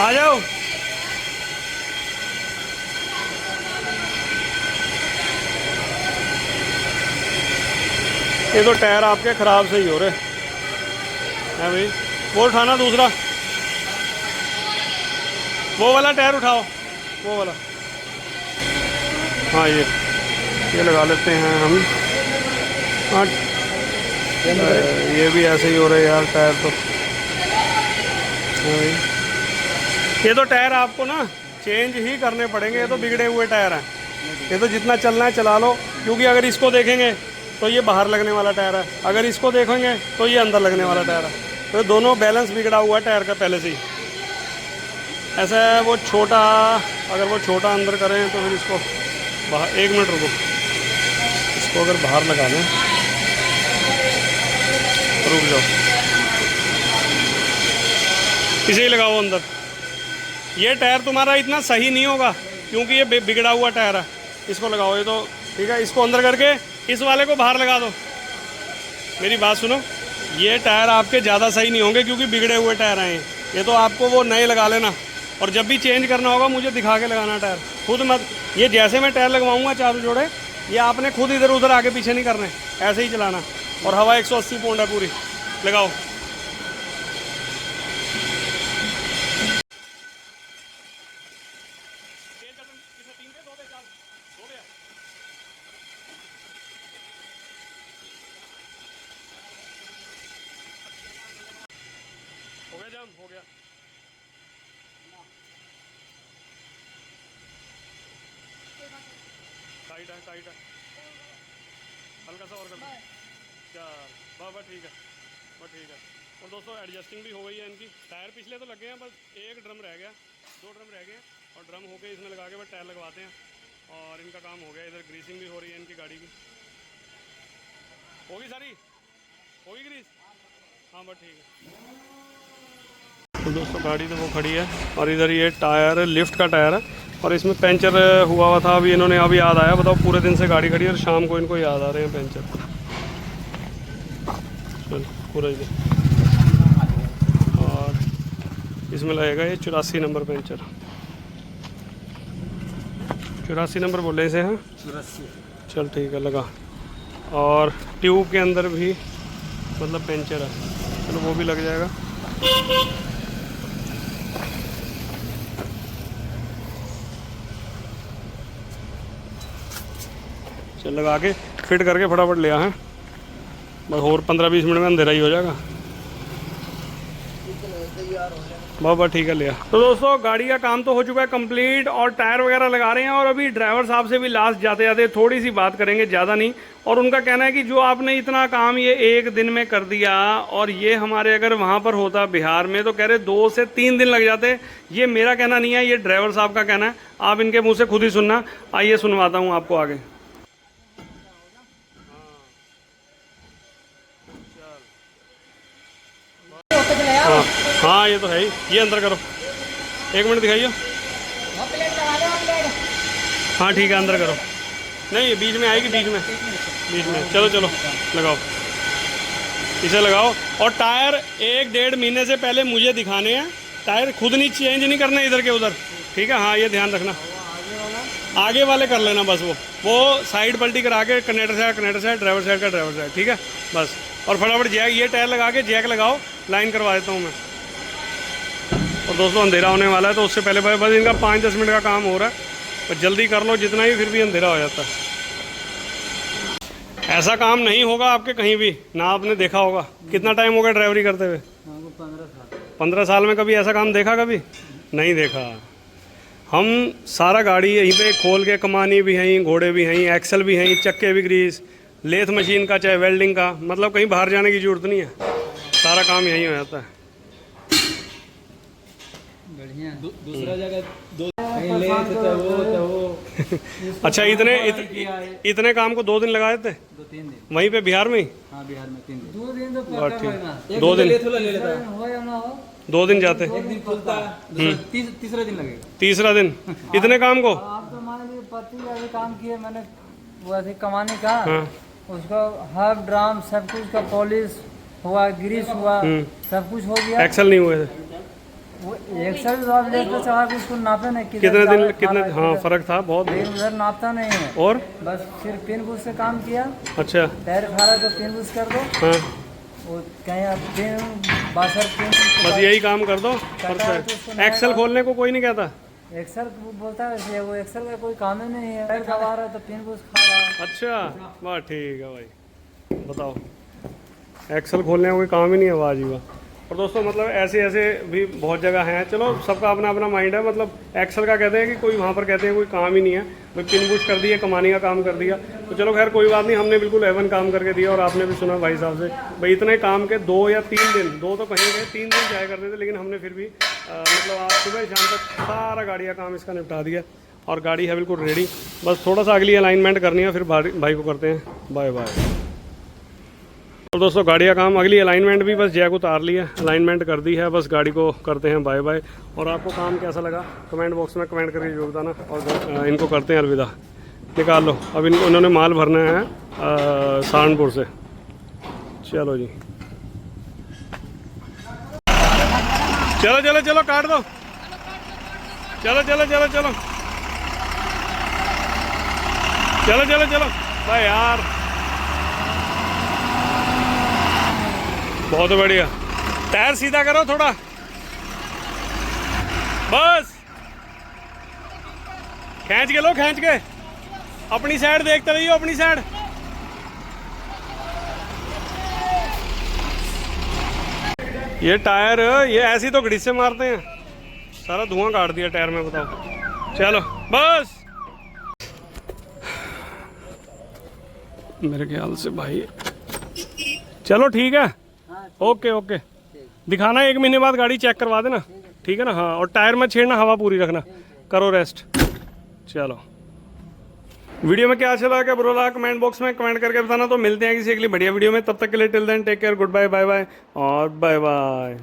आ जाओ। ये तो टायर आपके ख़राब से ही हो रहे हैं भाई। वो उठाना दूसरा, वो वाला टायर उठाओ, वो वाला। हाँ ये लगा लेते हैं हम। हाँ ये भी ऐसे ही हो रहे यार टायर तो। हाँ, ये तो टायर आपको ना चेंज ही करने पड़ेंगे, ये तो बिगड़े हुए टायर हैं। ये तो जितना चलना है चला लो, क्योंकि अगर इसको देखेंगे तो ये बाहर लगने वाला टायर है, अगर इसको देखेंगे तो ये अंदर लगने वाला टायर है। तो दोनों बैलेंस बिगड़ा हुआ है टायर का पहले से ही। ऐसा है वो छोटा, अगर वो छोटा अंदर करें तो फिर इसको बाहर, 1 मिनट रुको, इसको अगर बाहर लगा दें, रुक जाओ, इसे ही लगाओ अंदर। ये टायर तुम्हारा इतना सही नहीं होगा क्योंकि ये बिगड़ा हुआ टायर है। इसको लगाओ, ये तो ठीक है। इसको अंदर करके इस वाले को बाहर लगा दो। मेरी बात सुनो, ये टायर आपके ज़्यादा सही नहीं होंगे क्योंकि बिगड़े हुए टायर हैं ये तो आपको वो नए लगा लेना, और जब भी चेंज करना होगा मुझे दिखा के लगाना टायर, खुद मत। ये जैसे मैं टायर लगवाऊंगा 4 जोड़े, ये आपने खुद इधर उधर आगे पीछे नहीं करने, ऐसे ही चलाना। और हवा 180 पौंड है पूरी, लगाओ। हो गया जाम, हो गया। टाइट है, टाइट है, हल्का सा और कर दो। चल बस ठीक है, बस ठीक है। और दोस्तों एडजस्टिंग भी हो गई है इनकी। टायर पिछले तो लगे हैं, बस एक ड्रम रह गया, 2 ड्रम रह गए हैं, और ड्रम होके इसमें लगा के बस टायर लगवाते हैं और इनका काम हो गया। इधर ग्रीसिंग भी हो रही है इनकी गाड़ी की। होगी सारी, होगी ग्रीस, हाँ बस ठीक है। तो दोस्तों गाड़ी तो वो खड़ी है, और इधर ये टायर लिफ्ट का टायर है, और इसमें पंचर हुआ था। अभी इन्होंने अभी याद आया, बताओ, पूरे दिन से गाड़ी खड़ी है और शाम को इनको याद आ रहे हैं पंचर। चल पूरा इधर, और इसमें लगेगा ये 84 नंबर पंचर। 84 नंबर बोले इसे, हैं? चल ठीक है, लगा। और ट्यूब के अंदर भी मतलब पंचर है, चलो वो भी लग जाएगा। चल लगा के फिट करके फटाफट ले आए, बस और 15-20 मिनट में अंधेरा ही हो जाएगा। बस ठीक है, लिया। तो दोस्तों गाड़ी का काम तो हो चुका है कंप्लीट, और टायर वगैरह लगा रहे हैं, और अभी ड्राइवर साहब से भी लास्ट जाते जाते थोड़ी सी बात करेंगे, ज़्यादा नहीं। और उनका कहना है कि जो आपने इतना काम ये 1 दिन में कर दिया, और ये हमारे अगर वहाँ पर होता बिहार में तो कह रहे 2 से 3 दिन लग जाते। ये मेरा कहना नहीं है, ये ड्राइवर साहब का कहना है, आप इनके मुँह से खुद ही सुनना। आइए सुनवाता हूँ आपको आगे। हाँ हाँ ये तो है ही। ये अंदर करो, 1 मिनट दिखाइए। हाँ ठीक है, अंदर करो। नहीं बीच में आएगी, बीच में चलो चलो लगाओ, इसे लगाओ। और टायर 1-1.5 महीने से पहले मुझे दिखाने हैं, टायर खुद नहीं चेंज नहीं करना इधर के उधर, ठीक है। हाँ ये ध्यान रखना, आगे वाले कर लेना बस, वो साइड पलटी करा के कनेक्टर साइड ड्राइवर साइड का ड्राइवर साइड, ठीक है बस। और फटाफट जैक, ये टायर लगा के जैक लगाओ, लाइन करवा देता हूँ मैं। और दोस्तों अंधेरा होने वाला है, तो उससे पहले बस इनका 5-10 मिनट का काम हो रहा है, तो जल्दी कर लो जितना ही, फिर भी अंधेरा हो जाता है। ऐसा काम नहीं होगा आपके कहीं भी ना, आपने देखा होगा। कितना टाइम हो गया ड्राइवरी करते हुए? 15 साल में कभी ऐसा काम देखा? कभी नहीं देखा। हम सारा गाड़ी यहीं पे खोल के, कमानी भी हैं, घोड़े भी हैं, एक्सल भी हैं, चक्के भी ग्रीस, लेथ मशीन का चाहे वेल्डिंग का, मतलब कहीं बाहर जाने की ज़रूरत नहीं है, सारा काम यहीं हो जाता है। बढ़िया। दूसरा जगह अच्छा इतने काम को 2 दिन लगाए थे? 2-3 दिन वहीं पे बिहार में ही? हाँ बिहार में 3 दिन। 2 दिन तो पक्का लगना। 2 दिन ले लेता हो या ना हो, 2 दिन जाते, 1 दिन खुलता, तीसरा दिन लगेगा। तीसरा दिन इतने काम को? आप तो मान लीजिए पति अभी काम किए मैंने, वो ऐसे कमाने का, हाँ। उसका हर ड्राम सब कुछ का पॉलिश हुआ, ग्रीस हुआ, सब कुछ हो गया। एक्सल नहीं हुए थे? वो एक्सल तो आप देखते चला के उसको नापे नहीं, कितने दिन, कितने, हाँ फर्क था बहुत। उधर नापता नहीं है, और बस सिर्फ पिन बुश से काम किया। अच्छा टायर खारा तो पिन बुश कर दो, हाँ, वो कहीं आप पिन बासर पिन बस यही काम कर दो। एक्सल खोलने को कोई नहीं कहता? एक्सल बोलता है वैसे, वो एक्सल का कोई काम ही नहीं है, टायर दबा रहा है तो पिन पुश खा रहा है। अच्छा वाह ठीक है भाई, बताओ एक्सल खोलने का कोई काम ही नहीं है, वाह जी वाह। और दोस्तों मतलब ऐसे ऐसे भी बहुत जगह हैं, चलो सबका अपना अपना माइंड है। मतलब एक्सल का कहते हैं कि कोई वहाँ पर कहते हैं कोई काम ही नहीं है, भाई पिन पुश कर दिया, कमाने का काम कर दिया, तो चलो खैर कोई बात नहीं, हमने बिल्कुल एवन काम करके दिया। और आपने भी सुना भाई साहब से, भाई इतने काम के 2 या 3 दिन, 2 तो कहीं गए, 3 दिन जाया करते थे, लेकिन हमने फिर भी मतलब आज सुबह शाम तक सारा गाड़ी का काम इसका निपटा दिया और गाड़ी है बिल्कुल रेडी। बस थोड़ा सा अगली अलाइनमेंट करनी है, फिर भाई को करते हैं बाय बाय। तो दोस्तों गाड़ी का काम, अगली अलाइनमेंट भी बस जैक उतार ली है, अलाइनमेंट कर दी है, बस गाड़ी को करते हैं बाय बाय। और आपको काम कैसा लगा कमेंट बॉक्स में कमेंट करके जरूर बताना। और इनको करते हैं अलविदा, निकाल लो। अब उन्होंने माल भरना है सहारनपुर से। चलो जी, चलो चलो चलो काट दो, चलो चलो चलो चलो चलो चलो चलो भाई यार, बहुत बढ़िया। टायर सीधा करो थोड़ा, बस खींच के लो, खींच के अपनी साइड देखते रहिए, अपनी साइड। ये टायर ये ऐसी तो घड़ी से मारते हैं, सारा धुआं काट दिया टायर में, बताओ। चलो बस, मेरे ख्याल से भाई चलो ठीक है, ओके ओके। दिखाना 1 महीने बाद गाड़ी चेक करवा देना, ठीक है ना। हाँ, और टायर में छेड़ना, हवा पूरी रखना, करो रेस्ट। चलो, वीडियो में क्या अच्छा लगा, क्या बुरा लगा, कमेंट बॉक्स में कमेंट करके बताना। तो मिलते हैं किसी अगली बढ़िया वीडियो में, तब तक के लिए till then take care, good bye, bye bye और बाय बाय।